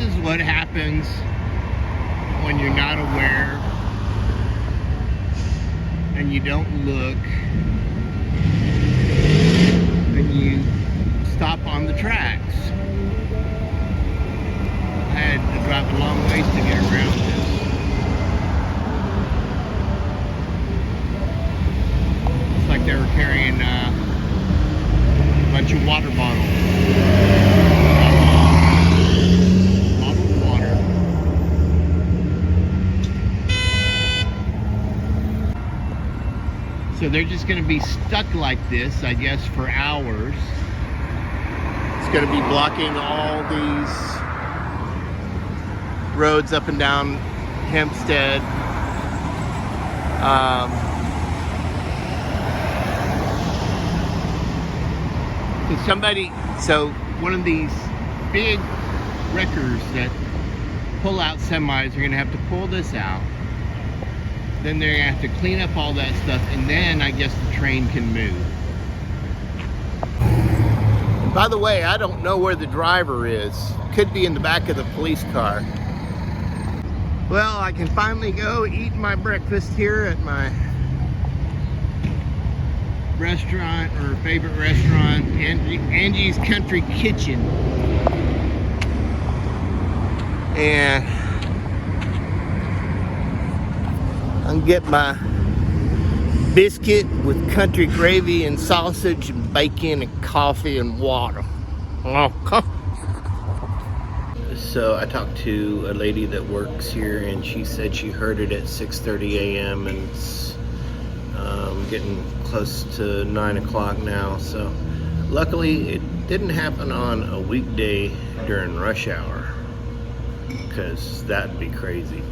is what happens when you're not aware and you don't look and you stop on the tracks. I had to drive a long ways to get around this. It's like they were carrying a bunch of water bottles. Bottled water. So they're just going to be stuck like this, I guess, for hours. It's going to be blocking all these roads up and down Hempstead. So one of these big wreckers that pull out semis are going to have to pull this out. Then they're going to have to clean up all that stuff, and then I guess the train can move. By the way, I don't know where the driver is. Could be in the back of the police car. Well, I can finally go eat my breakfast here at my restaurant, or favorite restaurant, Angie's Country Kitchen. And I'll get my biscuit with country gravy and sausage and bacon and coffee and water. So I talked to a lady that works here, and she said she heard it at 6:30 a.m. and it's getting close to 9 o'clock now. So luckily it didn't happen on a weekday during rush hour, because that'd be crazy.